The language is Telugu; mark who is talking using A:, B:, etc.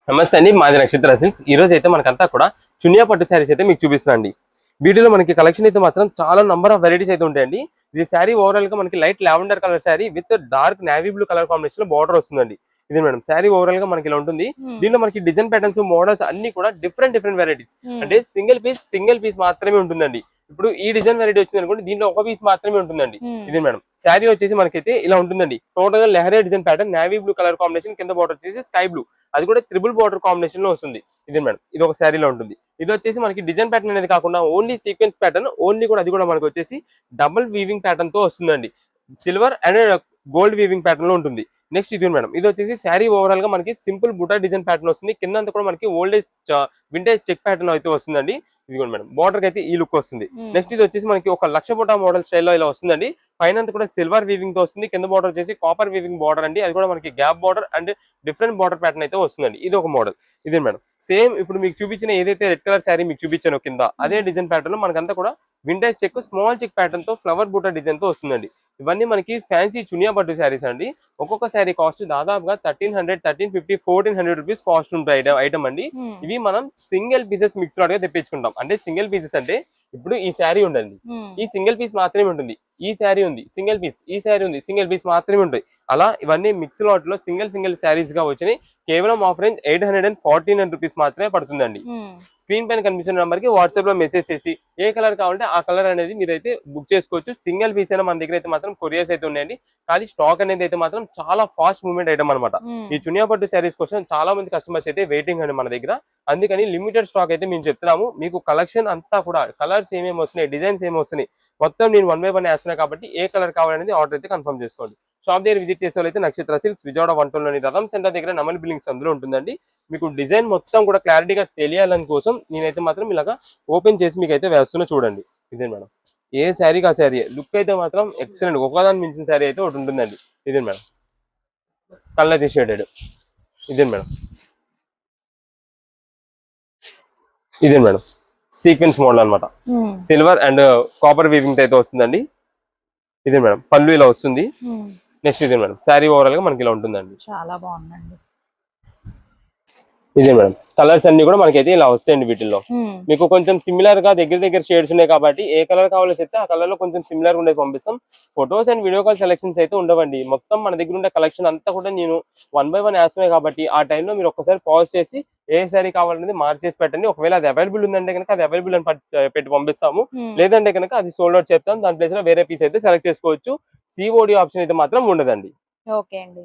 A: నమస్తే అండి, మాది నక్షత్ర సిల్క్స్. ఈ రోజు అయితే మనకంతా కూడా చునియా పట్టు శారీస్ అయితే మీకు చూపిస్తున్నాండి. వీటిలో మనకి కలెక్షన్ అయితే మాత్రం చాలా నంబర్ ఆఫ్ వెరైటీస్ అయితే ఉంటాయండి. ఇది శారీ ఓవరాల్ గా మనకి light lavender colour sari with dark navy blue colour combination లో బార్డర్ వస్తుందండి. ఇది మేడం శారీ ఓవరాల్ గా మనకి ఇలా ఉంటుంది. దీనిలో మనకి డిజైన్ ప్యాటర్న్స్ మోడల్స్ అన్ని కూడా డిఫరెంట్ వెరైటీస్. అంటే సింగిల్ పీస్ మాత్రమే ఉంటుందండి. ఇప్పుడు ఈ డిజైన్ వెరైటీ వచ్చింది అనుకోండి, దీంట్లో ఒక పీస్ మాత్రమే ఉంటుందండి. ఇది మేడం శారీ వచ్చేసి మనకైతే ఇలా ఉంటుందండి. టోటల్ గా lehariya design pattern navy blue colour combination, కింద బార్డర్ వచ్చేసి స్కై బ్లూ, అది కూడా త్రిబుల్ బార్డర్ కాంబినేషన్ లో వస్తుంది. ఇది మేడం ఇది ఒక శారీలో ఉంటుంది. ఇది వచ్చేసి మనకి డిజైన్ ప్యాటర్న్ అనేది కాకుండా ఓన్లీ సీక్వెన్స్ ప్యాటర్న్, ఓన్లీ కూడా అది కూడా మనకి వచ్చేసి డబుల్ వీవింగ్ ప్యాటర్న్ తో వస్తుందండి. Silver and gold weaving pattern లో ఉంటుంది. నెక్స్ట్ ఇది మేడం, ఇది వచ్చేసి శారీ ఓవరాల్ గా మనకి సింపుల్ బుటా డిజైన్ ప్యాటర్న్ వస్తుంది. కింద అంతా కూడా మనకి ఓల్డేజ్ వింటేజ్ చెక్ ప్యాటర్న్ అయితే వస్తుందండి. ఇది కూడా మేడం బార్డర్ కి అయితే ఈ లుక్ వస్తుంది. నెక్స్ట్ ఇది వచ్చేసి మనకి ఒక లక్ష బుటా మోడల్ స్టైల్లో ఇలా వస్తుందండి. పైన అంతా కూడా సిల్వర్ వీవింగ్ తో వస్తుంది. కింద బార్డర్ వచ్చేసి కాపర్ వీవింగ్ బార్డర్ అండి. అది కూడా మనకి gap border and different border pattern అయితే వస్తుందండి. ఇది ఒక మోడల్. ఇదే మేడం సేమ్ ఇప్పుడు మీకు చూపించిన ఏదైతే రెడ్ కలర్ శారీ మీకు చూపించానో కింద అదే డిజైన్ ప్యాటర్న్ లో మనకంతా కూడా vintage check small check pattern తో ఫ్లవర్ బూటా డిజైన్ తో వస్తుందండి. ఇవన్నీ మనకి ఫ్యాన్సీ చునియా పట్టు శారీస్ అండి. ఒక్కొక్క శారీ కాస్ట్ దాదాపుగా 1300, 1350, 1400 రూపీస్ కాస్ట్ ఉంటాయి ఐటమ్ అండి. ఇవి మనం సింగిల్ పీసెస్ మిక్స్ గా తెప్పించుకుంటాం. అంటే సింగిల్ పీసెస్ అంటే ఇప్పుడు ఈ శారీ ఉండండి, ఈ సింగిల్ పీస్ మాత్రమే ఉంటుంది. ఈ శారీ ఉంది సింగిల్ పీస్, ఈ శారీ ఉంది సింగిల్ పీస్ మాత్రమే ఉంటాయి. అలా ఇవన్నీ మిక్స్ లాట్ లో సింగిల్ శారీస్ గా వచ్చినాయి. కేవలం ఆఫ్ రేంజ్ 849 రూపీస్ మాత్రమే పడుతుందండి. స్క్రీన్ పైన కనిపిస్తున్న నెంబర్ కి వాట్సాప్ లో మెసేజ్ చేసి ఏ కలర్ కావాలంటే ఆ కలర్ అనేది మీరైతే బుక్ చేసుకోవచ్చు. సింగిల్ పీస్ అయినా మన దగ్గర అయితే మాత్రం కొరియర్స్ అయితే ఉన్నాయండి. కానీ స్టాక్ అనేది అయితే మాత్రం చాలా ఫాస్ట్ మూవ్మెంట్ ఐటమ్ అనమాట. ఈ చునియా పట్టు శారీస్ కోసం చాలా మంది కస్టమర్స్ అయితే వెయిటింగ్ అండి మన దగ్గర. అందుకని లిమిటెడ్ స్టాక్ అయితే మేము చెప్తున్నాము. మీకు కలెక్షన్ అంతా కూడా కలర్స్ ఏమేమి వస్తున్నాయి, డిజైన్స్ ఏమేమి వస్తున్నాయి మొత్తం నేను 1 by 1 వేస్తున్నాను. కాబట్టి ఏ కలర్ కావాలనేది ఆర్డర్ అయితే కన్ఫర్మ్ చేసుకోండి. షాప్ దగ్గర విజిట్ చేసే వాళ్ళైతే నక్షత్ర సిల్క్స్ విజయవాడ 1 రథం సెంటర్ దగ్గర నమల్ బిల్డింగ్స్ అందులో ఉంటుందండి. మీకు డిజైన్ మొత్తం కూడా క్లారిటీగా తెలియాలని కోసం నేనైతే మాత్రం ఇలాగా ఓపెన్ చేసి మీకు అయితే వేస్తున్నా చూడండి. ఇదే మేడం ఏ శారీకి ఆ శారీ లుక్ అయితే మాత్రం ఎక్సలెంట్, ఒకదాని మించిన శారీ అయితే ఒకటి ఉంటుందండి. ఇదే మేడం కలర్ షేడెడ్. ఇదే మేడం ఇదే మేడం సీక్వెన్స్ మోడల్ అనమాట. సిల్వర్ అండ్ కాపర్ వీవింగ్ అయితే వస్తుందండి. ఇదే మేడం పళ్ళు ఇలా వస్తుంది. నెక్స్ట్ ఇదే మేడం శారీ ఓవరాల్ గా మనకి ఇలా ఉంటుందండి.
B: చాలా బాగుందండి.
A: ఇదే మేడం కలర్స్ అన్ని కూడా మనకైతే ఇలా వస్తాయండి. వీటిల్లో మీకు కొంచెం సిమిలర్ గా దగ్గర షేడ్స్ ఉన్నాయి కాబట్టి ఏ కలర్ కావాలో చెప్తే ఆ కలర్ లో కొంచెం సిమిలర్ ఉండేది పంపిస్తాం. Photos and video call selections అయితే ఉండవండి. మొత్తం మన దగ్గర ఉండే కలెక్షన్ అంతా కూడా నేను 1 by 1 వేస్తున్నాయి కాబట్టి ఆ టైంలో మీరు ఒక్కసారి పాజ్ చేసి ఏ శారీ కావాలనేది మార్చేసి పెట్టండి. ఒకవేళ అది అవైలబుల్ ఉందంటే కనుక అది అవైలబుల్ అని పెట్టి పంపిస్తాము. లేదంటే కనుక అది సోల్డ్ అవుట్ చెప్తాం. దాని ప్లేస్ లో వేరే పీస్ అయితే సెలెక్ట్ చేసుకోవచ్చు. సిఓడి ఆప్షన్ అయితే మాత్రం ఉండదండి.
B: ఓకే అండి.